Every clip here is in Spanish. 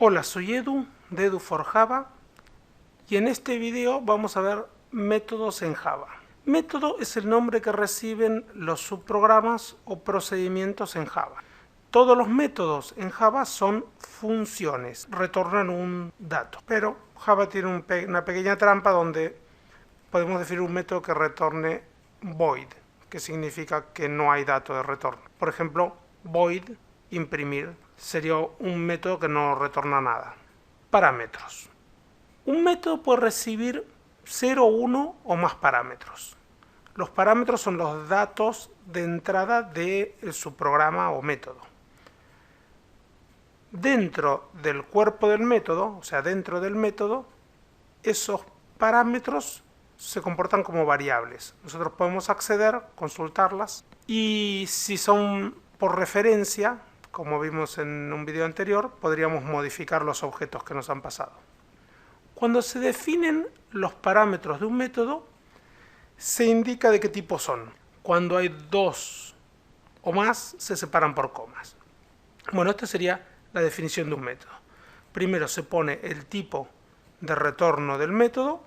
Hola, soy Edu de Edu4Java y en este video vamos a ver métodos en Java. Método es el nombre que reciben los subprogramas o procedimientos en Java. Todos los métodos en Java son funciones, retornan un dato, pero Java tiene una pequeña trampa donde podemos definir un método que retorne void, que significa que no hay dato de retorno. Por ejemplo, void imprimir sería un método que no retorna nada. Parámetros. Un método puede recibir 0, 1 o más parámetros. Los parámetros son los datos de entrada de su programa o método. Dentro del cuerpo del método, o sea, dentro del método, esos parámetros se comportan como variables. Nosotros podemos acceder, consultarlas, y si son por referencia, como vimos en un video anterior, podríamos modificar los objetos que nos han pasado. Cuando se definen los parámetros de un método, se indica de qué tipo son. Cuando hay dos o más, se separan por comas. Bueno, esta sería la definición de un método. Primero se pone el tipo de retorno del método,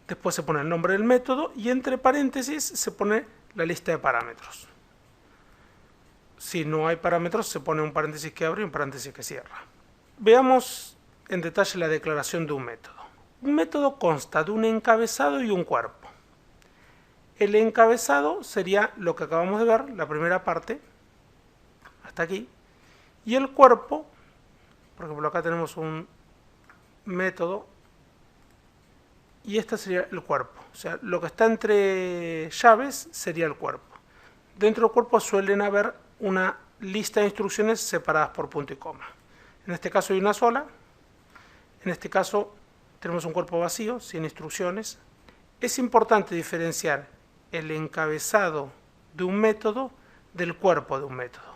después se pone el nombre del método y entre paréntesis se pone la lista de parámetros. Si no hay parámetros, se pone un paréntesis que abre y un paréntesis que cierra. Veamos en detalle la declaración de un método. Un método consta de un encabezado y un cuerpo. El encabezado sería lo que acabamos de ver, la primera parte, hasta aquí. Y el cuerpo, por ejemplo, acá tenemos un método y este sería el cuerpo. O sea, lo que está entre llaves sería el cuerpo. Dentro del cuerpo suelen haber una lista de instrucciones separadas por punto y coma. En este caso hay una sola. En este caso tenemos un cuerpo vacío, sin instrucciones. Es importante diferenciar el encabezado de un método del cuerpo de un método.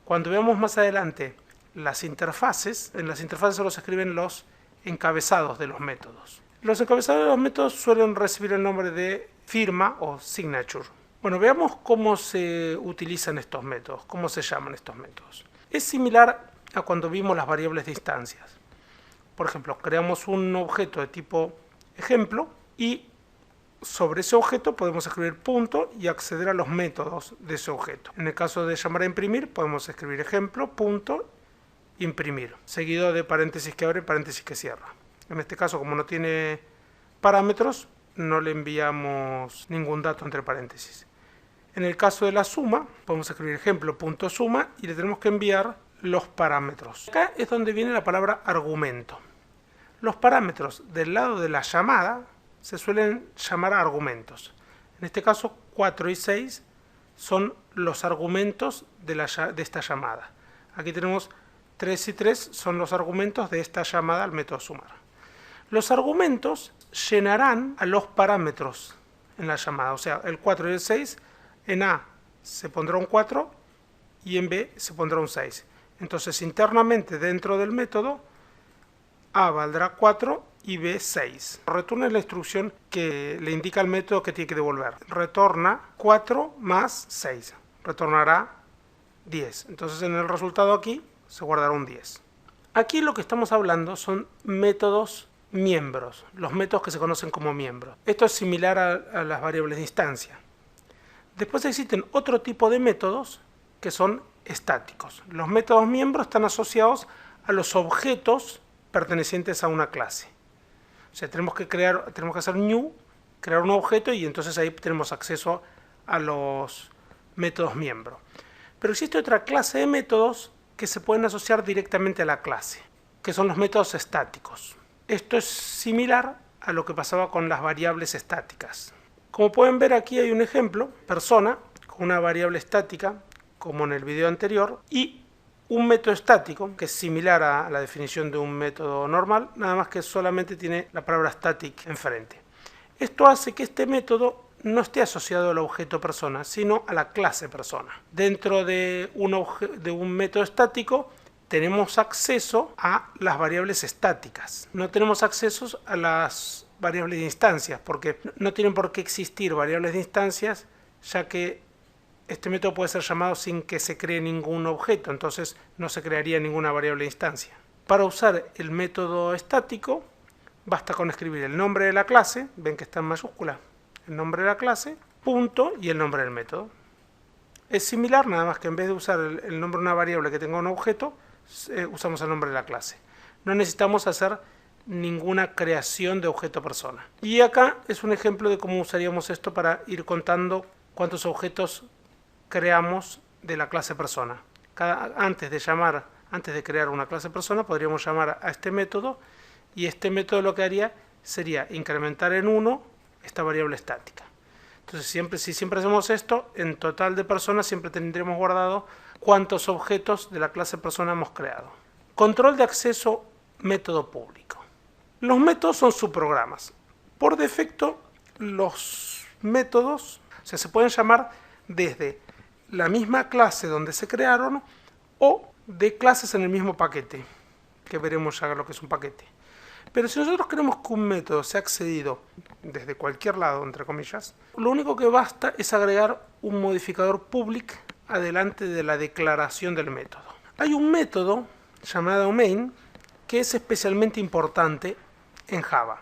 Cuando veamos más adelante las interfaces, en las interfaces solo se escriben los encabezados de los métodos. Los encabezados de los métodos suelen recibir el nombre de firma o signature. Bueno, veamos cómo se utilizan estos métodos, cómo se llaman estos métodos. Es similar a cuando vimos las variables de instancias. Por ejemplo, creamos un objeto de tipo ejemplo y sobre ese objeto podemos escribir punto y acceder a los métodos de ese objeto. En el caso de llamar a imprimir, podemos escribir ejemplo, punto, imprimir, seguido de paréntesis que abre y paréntesis que cierra. En este caso, como no tiene parámetros, no le enviamos ningún dato entre paréntesis. En el caso de la suma, podemos escribir ejemplo, punto suma, y le tenemos que enviar los parámetros. Acá es donde viene la palabra argumento. Los parámetros del lado de la llamada se suelen llamar argumentos. En este caso, 4 y 6 son los argumentos de esta llamada. Aquí tenemos 3 y 3 son los argumentos de esta llamada al método sumar. Los argumentos llenarán a los parámetros en la llamada, o sea, el 4 y el 6, en A se pondrá un 4 y en B se pondrá un 6. Entonces, internamente dentro del método, A valdrá 4 y B 6. Return es la instrucción que le indica al método que tiene que devolver. Retorna 4 más 6. Retornará 10. Entonces, en el resultado aquí se guardará un 10. Aquí lo que estamos hablando son métodos miembros, los métodos que se conocen como miembros. Esto es similar a las variables de instancia. Después existen otro tipo de métodos que son estáticos. Los métodos miembros están asociados a los objetos pertenecientes a una clase. O sea, tenemos que hacer new, crear un objeto y entonces ahí tenemos acceso a los métodos miembros. Pero existe otra clase de métodos que se pueden asociar directamente a la clase, que son los métodos estáticos. Esto es similar a lo que pasaba con las variables estáticas. Como pueden ver, aquí hay un ejemplo, persona, con una variable estática, como en el video anterior, y un método estático, que es similar a la definición de un método normal, nada más que solamente tiene la palabra static enfrente. Esto hace que este método no esté asociado al objeto persona, sino a la clase persona. Dentro de un método estático, tenemos acceso a las variables estáticas. No tenemos acceso a las variables de instancias, porque no tienen por qué existir variables de instancias, ya que este método puede ser llamado sin que se cree ningún objeto, entonces no se crearía ninguna variable de instancia. Para usar el método estático, basta con escribir el nombre de la clase, ven que está en mayúscula, el nombre de la clase, punto y el nombre del método. Es similar, nada más que en vez de usar el nombre de una variable que tenga un objeto, usamos el nombre de la clase. No necesitamos hacer ninguna creación de objeto persona. Y acá es un ejemplo de cómo usaríamos esto para ir contando cuántos objetos creamos de la clase persona. Antes de crear una clase persona, podríamos llamar a este método, y este método lo que haría sería incrementar en 1 esta variable estática. Entonces, si siempre hacemos esto, en total de personas siempre tendremos guardado cuántos objetos de la clase persona hemos creado. Control de acceso, método público. Los métodos son subprogramas. Por defecto, los métodos se pueden llamar desde la misma clase donde se crearon o de clases en el mismo paquete, que veremos ya lo que es un paquete. Pero si nosotros queremos que un método sea accedido desde cualquier lado, entre comillas, lo único que basta es agregar un modificador public adelante de la declaración del método. Hay un método llamado main que es especialmente importante en Java.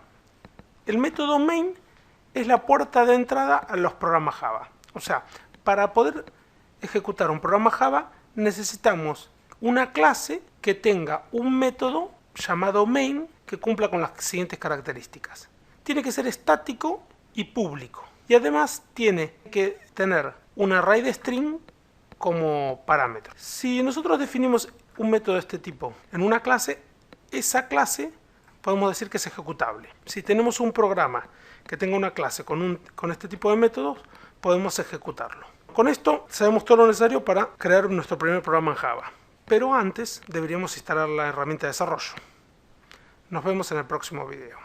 El método main es la puerta de entrada a los programas Java. O sea, para poder ejecutar un programa Java necesitamos una clase que tenga un método llamado main que cumpla con las siguientes características. Tiene que ser estático y público. Y además tiene que tener un array de string como parámetro. Si nosotros definimos un método de este tipo en una clase, esa clase podemos decir que es ejecutable. Si tenemos un programa que tenga una clase con este tipo de métodos, podemos ejecutarlo. Con esto sabemos todo lo necesario para crear nuestro primer programa en Java. Pero antes deberíamos instalar la herramienta de desarrollo. Nos vemos en el próximo video.